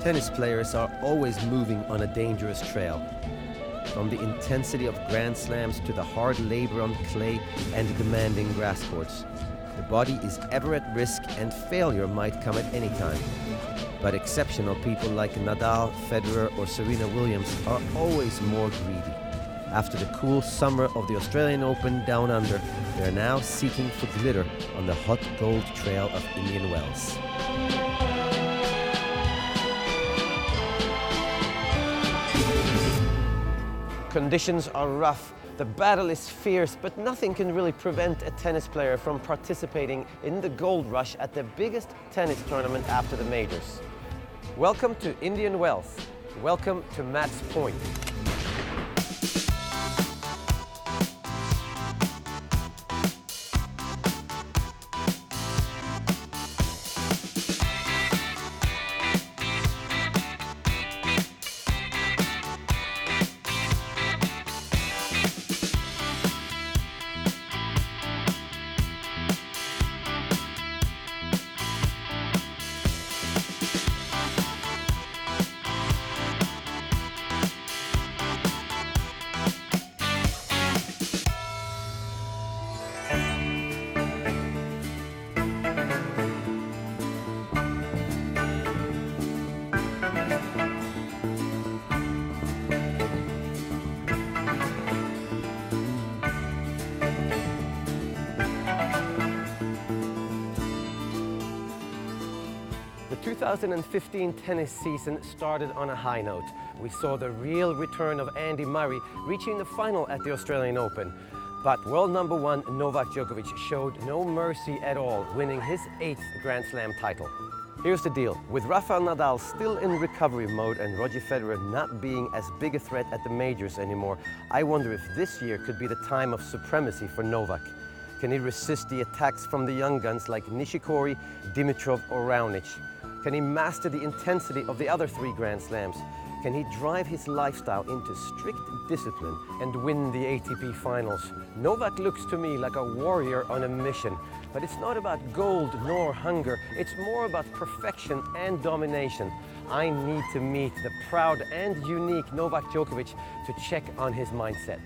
Tennis players are always moving on a dangerous trail. From the intensity of Grand Slams to the hard labor on clay and demanding grass courts. The body is ever at risk and failure might come at any time. But exceptional people like Nadal, Federer or Serena Williams are always more greedy. After the cool summer of the Australian Open Down Under, they're now seeking for glitter on the hot gold trail of Indian Wells. Conditions are rough, the battle is fierce, but nothing can really prevent a tennis player from participating in the gold rush at the biggest tennis tournament after the majors. Welcome to Indian Wells. Welcome to Match Point. The 2015 tennis season started on a high note. We saw the real return of Andy Murray reaching the final at the Australian Open. But world number one Novak Djokovic showed no mercy at all, winning his 8th Grand Slam title. Here's the deal. With Rafael Nadal still in recovery mode and Roger Federer not being as big a threat at the majors anymore, I wonder if this year could be the time of supremacy for Novak. Can he resist the attacks from the young guns like Nishikori, Dimitrov or Raonic? Can he master the intensity of the other 3 Grand Slams? Can he drive his lifestyle into strict discipline and win the ATP finals? Novak looks to me like a warrior on a mission, but it's not about gold nor hunger. It's more about perfection and domination. I need to meet the proud and unique Novak Djokovic to check on his mindset.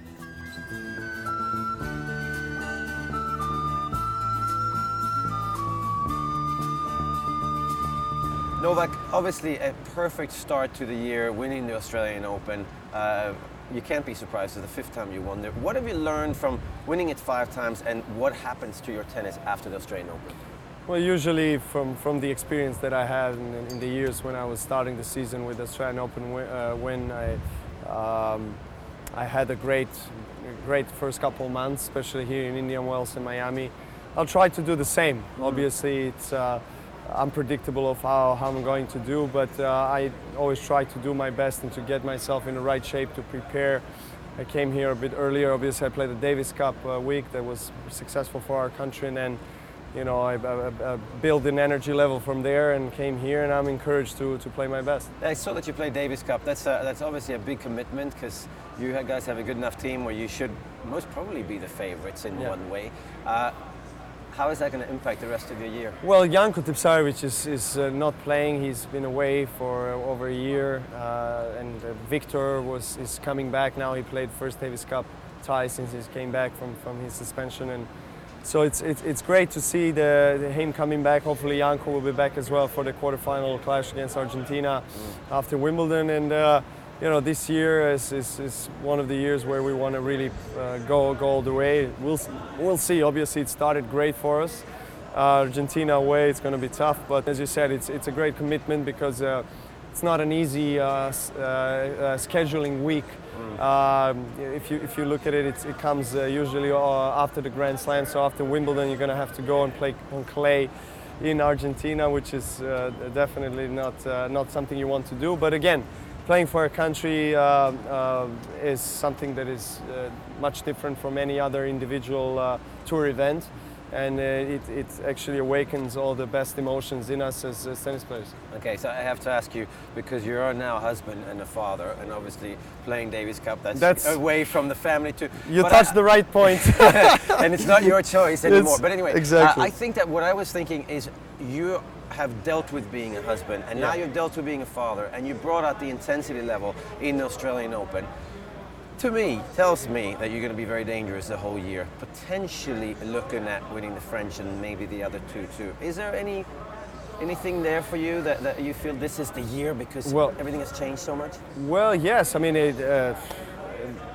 Novak, obviously a perfect start to the year, winning the Australian Open. You can't be surprised, it's the 5th time you won there. What have you learned from winning it 5 times and what happens to your tennis after the Australian Open? Well, usually from the experience that I had in the years when I was starting the season with the Australian Open, when I had a great first couple of months, especially here in Indian Wells and Miami. I'll try to do the same. Obviously, it's unpredictable of how I'm going to do, but I always try to do my best and to get myself in the right shape to prepare. I came here a bit earlier. Obviously, I played the Davis Cup week that was successful for our country, and then I built an energy level from there and came here, and I'm encouraged to play my best. I saw that you played Davis Cup. That's obviously a big commitment because you guys have a good enough team where you should most probably be the favorites in one way. How is that going to impact the rest of your year? Well, Janko Tipsarevic is not playing. He's been away for over a year, and Victor is coming back now. He played first Davis Cup tie since he came back from his suspension, and so it's great to see him coming back. Hopefully, Janko will be back as well for the quarterfinal clash against Argentina after Wimbledon, and this year is one of the years where we want to really go all the way. We'll see. Obviously, it started great for us. Argentina away, it's going to be tough. But as you said, it's a great commitment because it's not an easy scheduling week. If you look at it, it comes usually after the Grand Slam. So after Wimbledon, you're going to have to go and play on clay in Argentina, which is definitely not something you want to do. But again, playing for a country is something that is much different from any other individual tour event, and it actually awakens all the best emotions in us as tennis players. Okay, so I have to ask you, because you are now a husband and a father, and obviously playing Davis Cup, that's away from the family too. You touched the right point. And it's not your choice anymore. But anyway, exactly. I think that what I was thinking is have dealt with being a husband, and now you've dealt with being a father, and you brought out the intensity level in the Australian Open. To me, tells me that you're going to be very dangerous the whole year, potentially looking at winning the French and maybe the other two too. Is there anything there for you that you feel this is the year because everything has changed so much? Well, yes. I mean,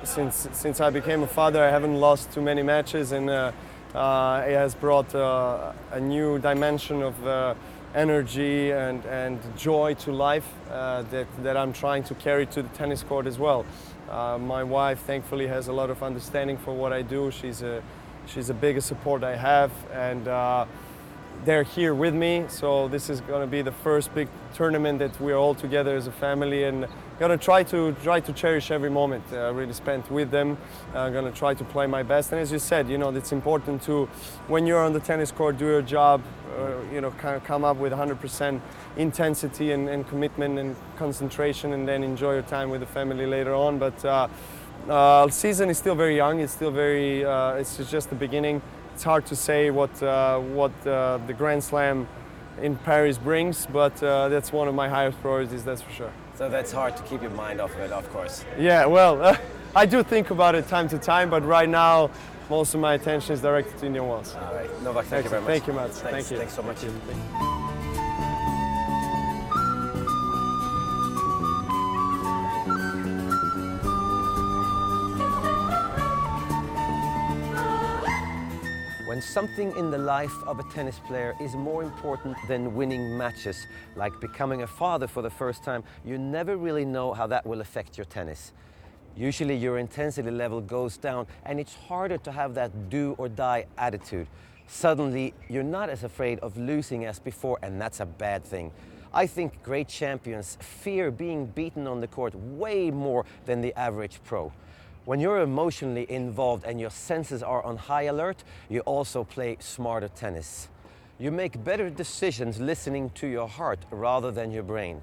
since I became a father, I haven't lost too many matches, and it has brought a new dimension of energy and joy to life that I'm trying to carry to the tennis court as well. My wife, thankfully, has a lot of understanding for what I do. She's the biggest support I have, and they're here with me. So this is going to be the first big tournament that we're all together as a family, and going to try to cherish every moment really spent with them. I'm going to try to play my best, and as you said, you know, it's important to, when you're on the tennis court, do your job. You know, kind of come up with 100% intensity and commitment and concentration, and then enjoy your time with the family later on. But season is still very young. It's still very. It's just the beginning. It's hard to say what the Grand Slam in Paris brings, but that's one of my highest priorities. That's for sure. So that's hard to keep your mind off of it, of course. Yeah, well, I do think about it time to time, but right now, most of my attention is directed to Indian Wells. All right, Novak, thank you very much. Thank you, Mats. Thank you. Thanks so much. When something in the life of a tennis player is more important than winning matches, like becoming a father for the first time, you never really know how that will affect your tennis. Usually your intensity level goes down, and it's harder to have that do or die attitude. Suddenly, you're not as afraid of losing as before, and that's a bad thing. I think great champions fear being beaten on the court way more than the average pro. When you're emotionally involved and your senses are on high alert, you also play smarter tennis. You make better decisions listening to your heart rather than your brain.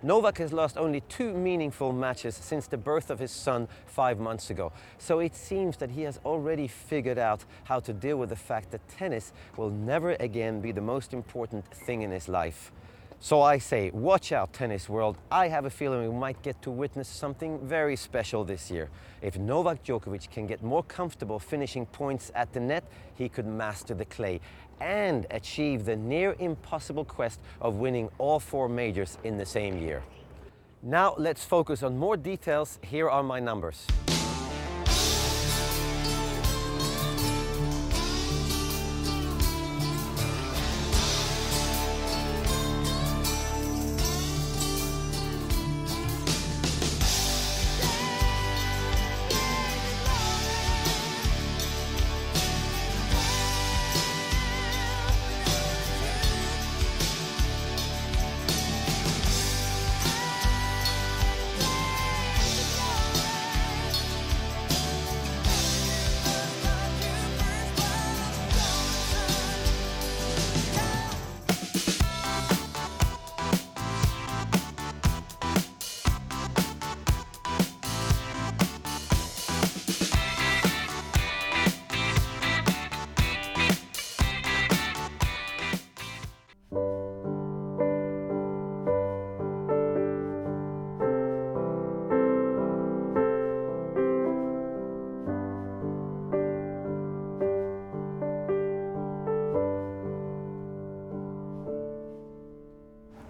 Novak has lost only 2 meaningful matches since the birth of his son 5 months ago. So it seems that he has already figured out how to deal with the fact that tennis will never again be the most important thing in his life. So I say, watch out, tennis world. I have a feeling we might get to witness something very special this year. If Novak Djokovic can get more comfortable finishing points at the net, he could master the clay and achieve the near impossible quest of winning all 4 majors in the same year. Now let's focus on more details. Here are my numbers.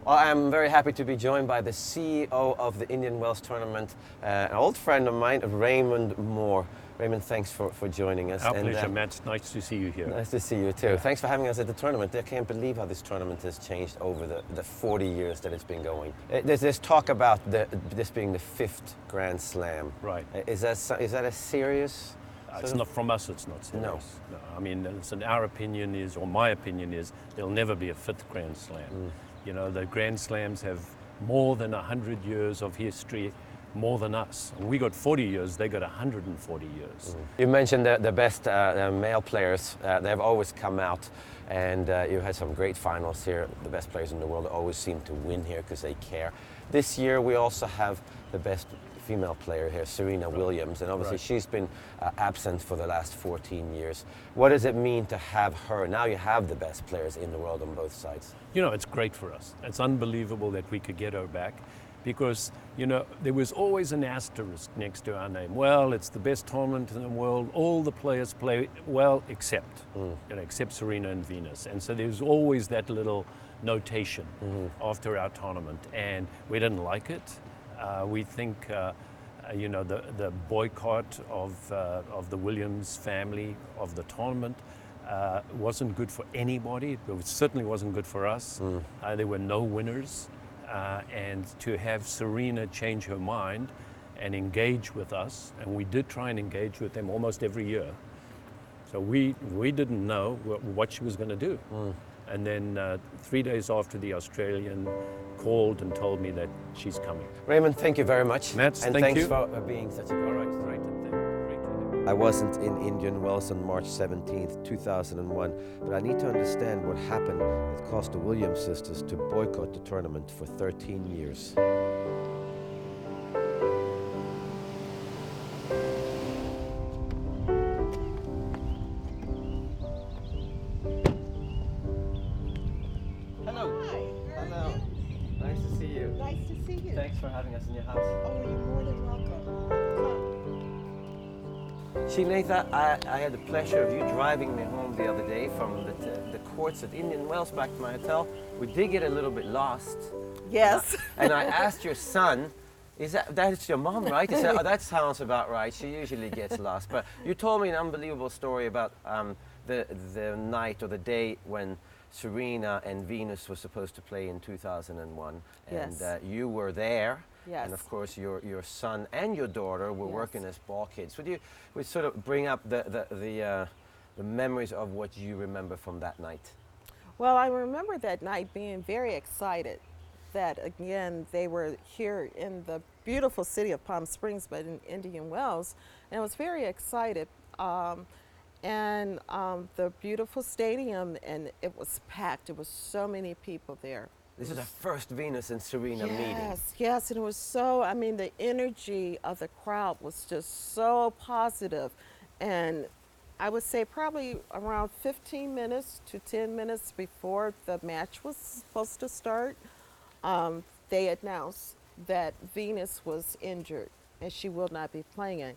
I'm very happy to be joined by the CEO of the Indian Wells Tournament, an old friend of mine, Raymond Moore. Raymond, thanks for joining us. Our pleasure, Matt. Nice to see you here. Nice to see you too. Yeah. Thanks for having us at the tournament. I can't believe how this tournament has changed over the 40 years that it's been going. There's talk about this being the 5th Grand Slam. Right. Is that a serious? It's not from us. It's not serious. No. I mean, our opinion is, or my opinion is, there'll never be a 5th Grand Slam. You know, the Grand Slams have more than 100 years of history. more than us. We got 40 years, they got 140 years. You mentioned the best male players. They've always come out, and you had some great finals here. The best players in the world always seem to win here because they care. This year we also have the best female player here, Serena Williams, and obviously she's been absent for the last 14 years. What does it mean to have her? Now you have the best players in the world on both sides. You know, it's great for us. It's unbelievable that we could get her back, because, you know, there was always an asterisk next to our name. Well, it's the best tournament in the world. All the players play well except, you know, except Serena and Venus. And so there's always that little notation after our tournament, and we didn't like it. We think, you know, the boycott of the Williams family of the tournament wasn't good for anybody. It certainly wasn't good for us. There were no winners. And to have Serena change her mind and engage with us, and we did try and engage with them almost every year. So we didn't know what she was going to do. And then 3 days after, the Australian called and told me that she's coming. Raymond, thank you very much. Mats, and thank thanks you. for being such a great Great to have. I wasn't in Indian Wells on March 17th, 2001, but I need to understand what happened that caused the Williams sisters to boycott the tournament for 13 years. Hello. Hi. Hello. Nice to see you. Nice to see you. Thanks for having us in your house. Oh, you're more than welcome. Shinetha, I had the pleasure of you driving me home the other day from the courts at Indian Wells back to my hotel. We did get a little bit lost. Yes. And I asked your son, that's your mom, right? He said, oh, that sounds about right. She usually gets lost. But you told me an unbelievable story about the night or the day when Serena and Venus were supposed to play in 2001. Yes. And you were there. Yes. And of course, your son and your daughter were Yes. working as ball kids. Would you sort of bring up the memories of what you remember from that night? Well, I remember that night being very excited that, again, they were here in the beautiful city of Palm Springs, but in Indian Wells, and I was very excited. The beautiful stadium, and it was packed. There was so many people there. This is the first Venus and Serena meeting. Yes, and it was so, I mean, the energy of the crowd was just so positive. And I would say probably around 15 minutes to 10 minutes before the match was supposed to start, they announced that Venus was injured and she will not be playing.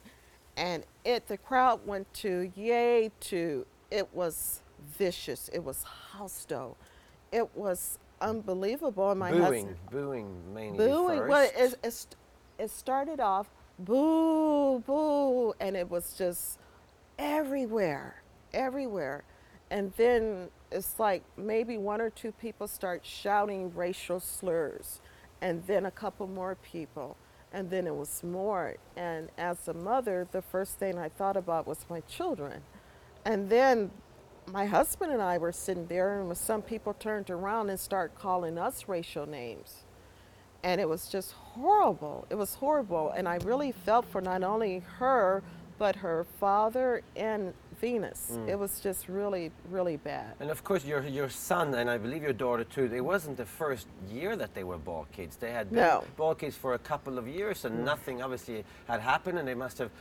And the crowd went to yay to, it was vicious, it was hostile, it was unbelievable. And my husband, Booing mainly booing. first. Well, it started off boo, boo, and it was just everywhere. And then it's like maybe one or two people start shouting racial slurs, and then a couple more people, and then it was more. And as a mother, the first thing I thought about was my children. And then my husband and I were sitting there, and some people turned around and started calling us racial names. And it was just horrible. It was horrible. And I really felt for not only her, but her father and Venus. It was just really, really bad. And of course, your son and I believe your daughter too. It wasn't the first year that they were ball kids. They had been No. ball kids for a couple of years, and nothing obviously had happened. And they must have.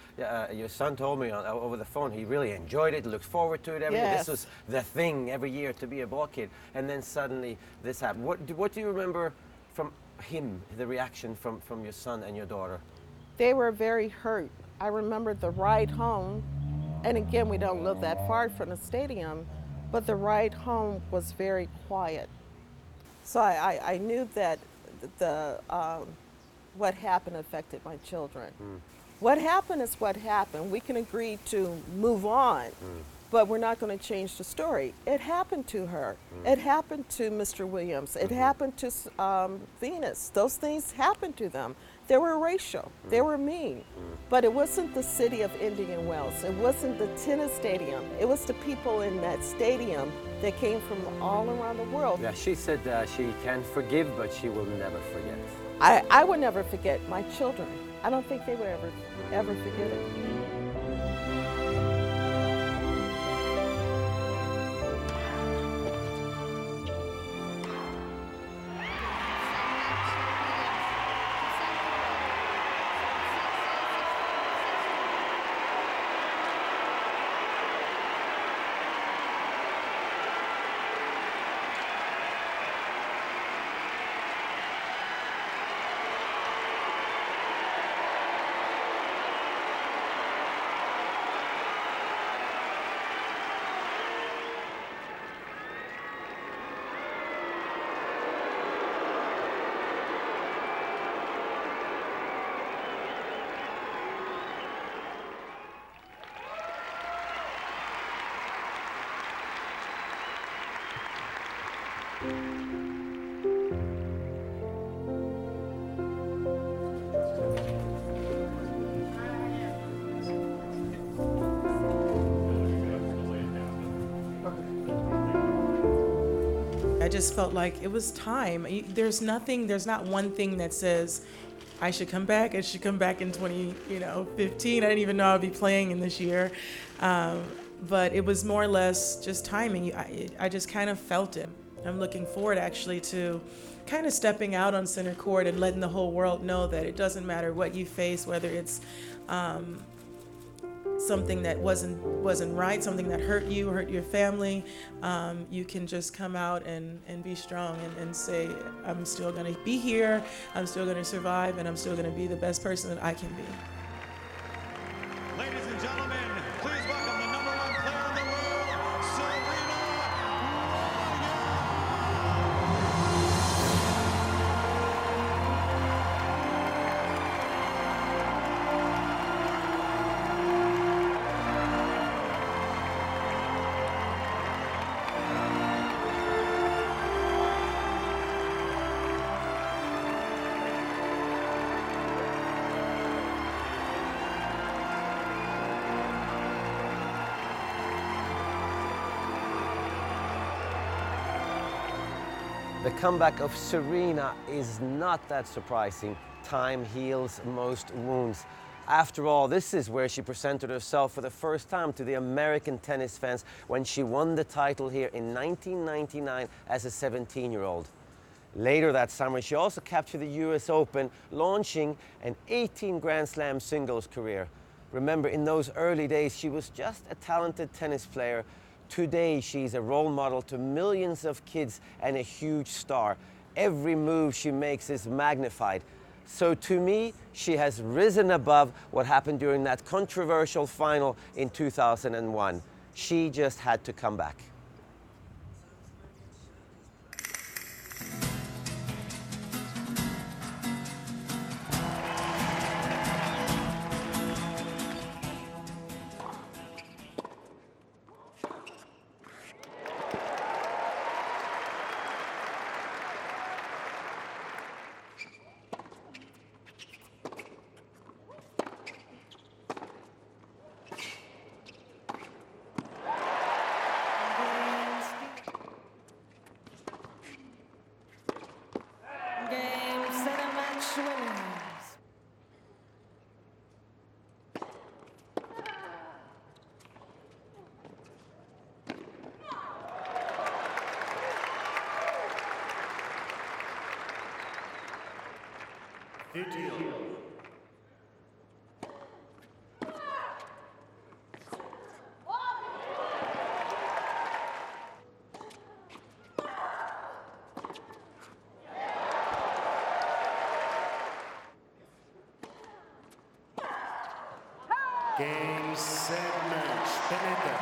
Your son told me over the phone he really enjoyed it, looked forward to it. Every year. Yes. This was the thing every year to be a ball kid. And then suddenly this happened. What do you remember from him? The reaction from your son and your daughter? They were very hurt. I remember the ride home, and again, we don't live that far from the stadium, but the ride home was very quiet. So I knew that what happened affected my children. What happened is what happened. We can agree to move on, but we're not going to change the story. It happened to her. It happened to Mr. Williams. It happened to Venus. Those things happened to them. They were racial. They were mean. But it wasn't the city of Indian Wells. It wasn't the tennis stadium. It was the people in that stadium that came from all around the world. Yeah, she said she can forgive, but she will never forget. I will never forget my children. I don't think they would ever forget it. I just felt like it was time. There's not one thing that says I should come back. I should come back in 2015. I didn't even know I'd be playing in this year. But it was more or less just timing. I just kind of felt it. I'm looking forward actually to kind of stepping out on center court and letting the whole world know that it doesn't matter what you face, whether it's something that wasn't right, something that hurt you, hurt your family, you can just come out and be strong and say, I'm still gonna be here, I'm still gonna survive, and I'm still gonna be the best person that I can be. Ladies and gentlemen, please welcome the #1 player in the world, Serena The comeback of Serena is not that surprising. Time heals most wounds. After all, this is where she presented herself for the first time to the American tennis fans when she won the title here in 1999 as a 17-year-old. Later that summer, she also captured the US Open, launching an 18 Grand Slam singles career. Remember, in those early days, she was just a talented tennis player. Today, she's a role model to millions of kids and a huge star. Every move she makes is magnified. So to me, she has risen above what happened during that controversial final in 2001. She just had to come back. Game, set, match. Benedetta.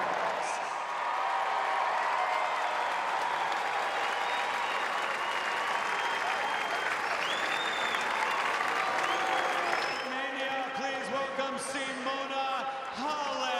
Mania, please welcome Simona Halep.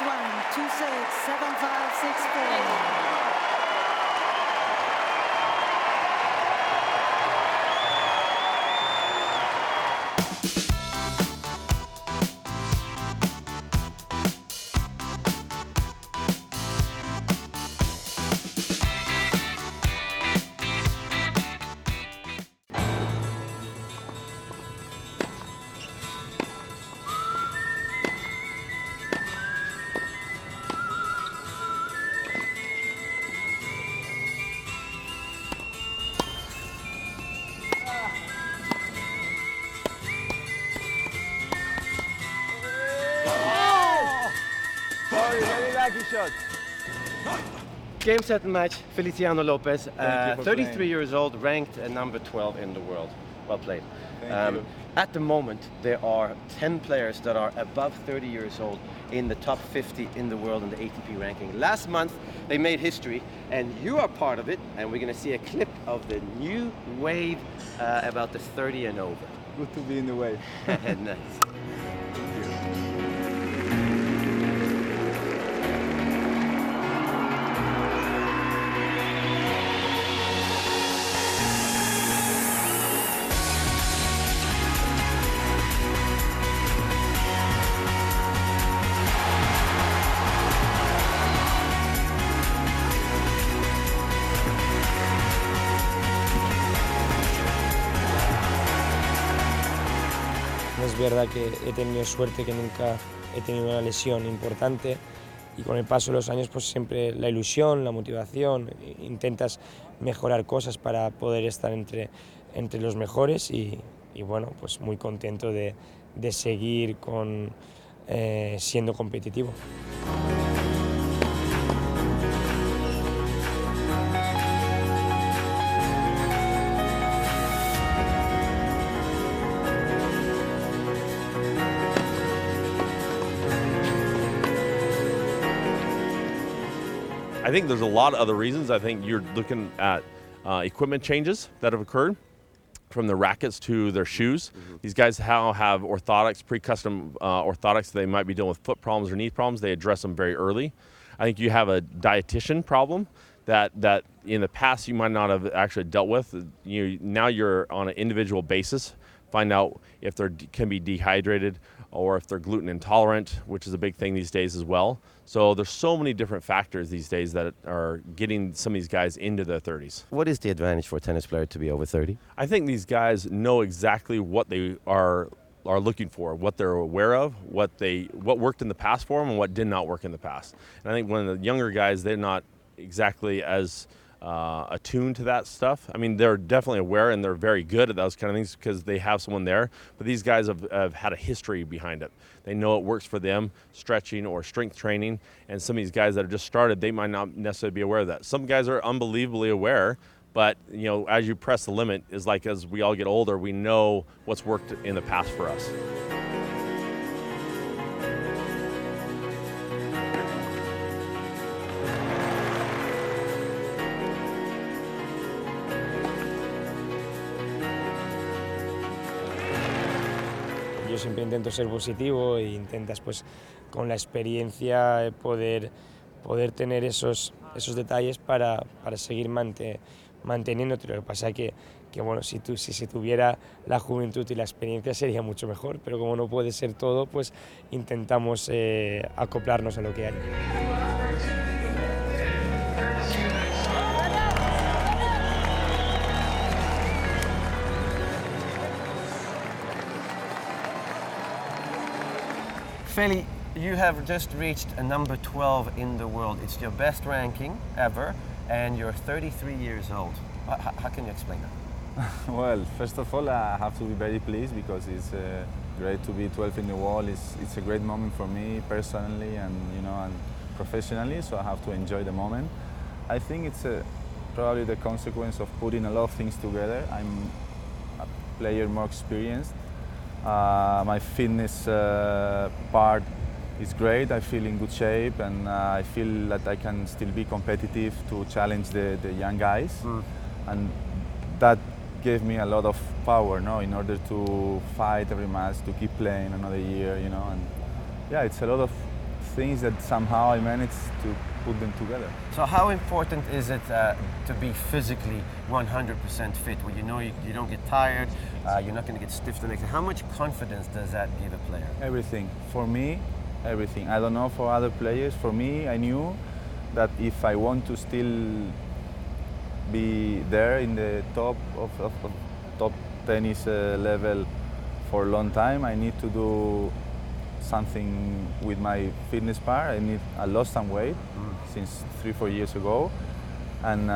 2-6, 7-5, 6-4. Sorry, very lucky shot. Game, set, and match, Feliciano Lopez, Thank you for 33 playing. years old, ranked number 12 in the world. Well played. Thank you. At the moment, there are 10 players that are above 30 years old in the top 50 in the world in the ATP ranking. Last month, they made history, and you are part of it, and we're going to see a clip of the new wave about the 30 and over. Good to be in the way. Nice. No es verdad que he tenido suerte, que nunca he tenido una lesión importante y con el paso de los años pues siempre la ilusión, la motivación, intentas mejorar cosas para poder estar entre los mejores y bueno, pues muy contento de seguir siendo competitivo. I think there's a lot of other reasons. I think you're looking at equipment changes that have occurred from the rackets to their shoes. These guys now have orthotics, pre-custom orthotics. They might be dealing with foot problems or knee problems. They address them very early. I think you have a dietitian problem that in the past you might not have actually dealt with. Now you're on an individual basis. Find out if they can be dehydrated or if they're gluten intolerant, which is a big thing these days as well. So there's so many different factors these days that are getting some of these guys into their 30s. What is the advantage for a tennis player to be over 30? I think these guys know exactly what they are looking for, what they're aware of, what worked in the past for them and what did not work in the past. And I think when the younger guys, they're not exactly as attuned to that stuff. I mean, they're definitely aware and they're very good at those kind of things because they have someone there. But these guys have had a history behind it. They know it works for them, stretching or strength training. And some of these guys that have just started, they might not necessarily be aware of that. Some guys are unbelievably aware, but as you press the limit, is like as we all get older, we know what's worked in the past for us. Yo siempre intento ser positivo e intentas pues con la experiencia poder tener esos detalles para seguir manteniéndote. Lo que pasa que bueno, si se tuviera la juventud y la experiencia sería mucho mejor, pero como no puede ser todo, pues intentamos acoplarnos a lo que hay. Feli, you have just reached a number 12 in the world. It's your best ranking ever, and you're 33 years old. How can you explain that? Well, first of all, I have to be very pleased because it's great to be 12 in the world. It's a great moment for me personally and and professionally. So I have to enjoy the moment. I think it's probably the consequence of putting a lot of things together. I'm a player more experienced. My fitness part is great. I feel in good shape, and I feel that I can still be competitive to challenge the young guys. And that gave me a lot of power, in order to fight every match, to keep playing another year, And yeah, it's a lot of things that somehow I managed to put them together. So how important is it to be physically 100% fit, where you know you don't get tired, you're not going to get stiff the next day? How much confidence does that give a player? Everything. For me, everything. I don't know for other players. For me, I knew that if I want to still be there in the top of top tennis level for a long time, I need to do something with my fitness part. I lost some weight since 3-4 years ago, and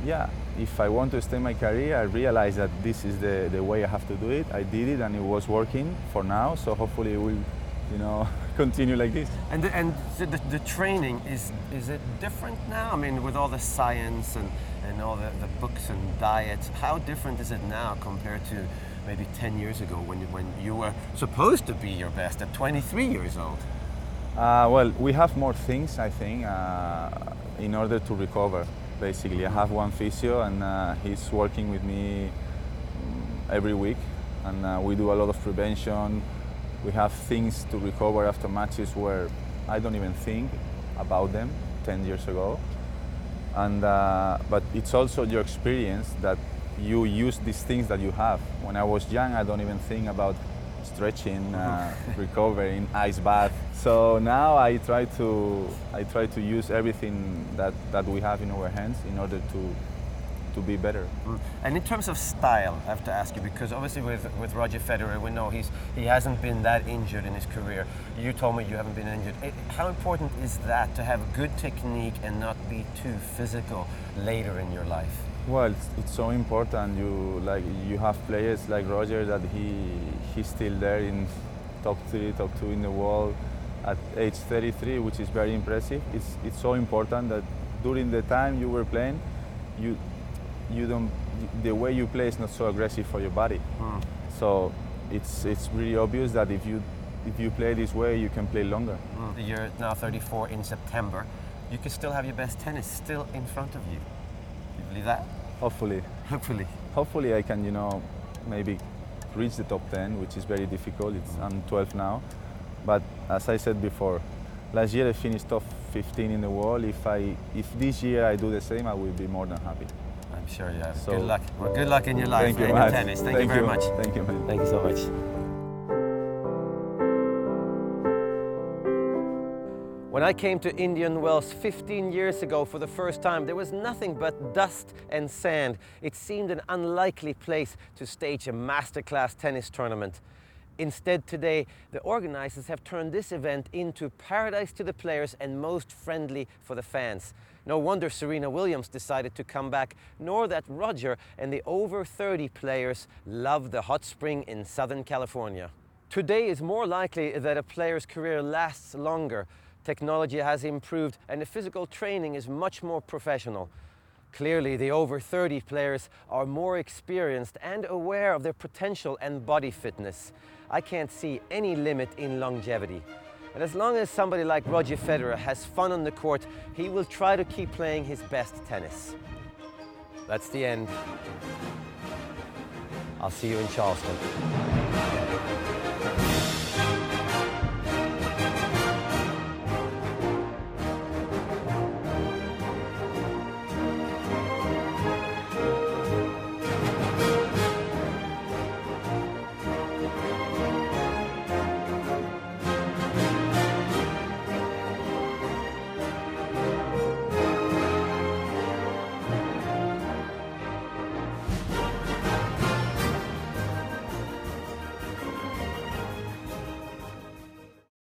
yeah, if I want to extend my career, I realized that this is the way I have to do it. I did it, and it was working for now. So hopefully it will, you know, continue like this. And the training is it different now? I mean, with all the science and all the books and diets, how different is it now compared to maybe 10 years ago when you were supposed to be your best at 23 years old? Well, we have more things, I think, in order to recover. Basically, I have one physio, and he's working with me every week, and we do a lot of prevention. We have things to recover after matches where I don't even think about them 10 years ago. And but it's also your experience that you use these things that you have. When I was young, I don't even think about stretching, recovering, ice bath. So now I try to use everything that we have in our hands in order to be better. And in terms of style, I have to ask you, because obviously with Roger Federer, we know he hasn't been that injured in his career. You told me you haven't been injured. How important is that, to have good technique and not be too physical later in your life? Well, it's so important. You have players like Roger that he's still there in top 3, top 2 in the world at age 33, which is very impressive. It's so important that during the time you were playing, the way you play is not so aggressive for your body. So it's really obvious that if you play this way, you can play longer. You're now 34 in September. You could still have your best tennis still in front of you. You believe that? Hopefully. Hopefully. Hopefully I can, maybe reach the top 10, which is very difficult. I'm 12 now. But as I said before, last year I finished top 15 in the world. If this year I do the same, I will be more than happy. I'm sure you have. Good luck. Well, good luck in your life and in your tennis. Thank you very much. Thank you, man. Thank you so much. When I came to Indian Wells 15 years ago for the first time, there was nothing but dust and sand. It seemed an unlikely place to stage a masterclass tennis tournament. Instead, today, the organizers have turned this event into paradise to the players and most friendly for the fans. No wonder Serena Williams decided to come back, nor that Roger and the over 30 players love the hot spring in Southern California. Today is more likely that a player's career lasts longer. Technology has improved and the physical training is much more professional. Clearly, the over 30 players are more experienced and aware of their potential and body fitness. I can't see any limit in longevity. And as long as somebody like Roger Federer has fun on the court, he will try to keep playing his best tennis. That's the end. I'll see you in Charleston.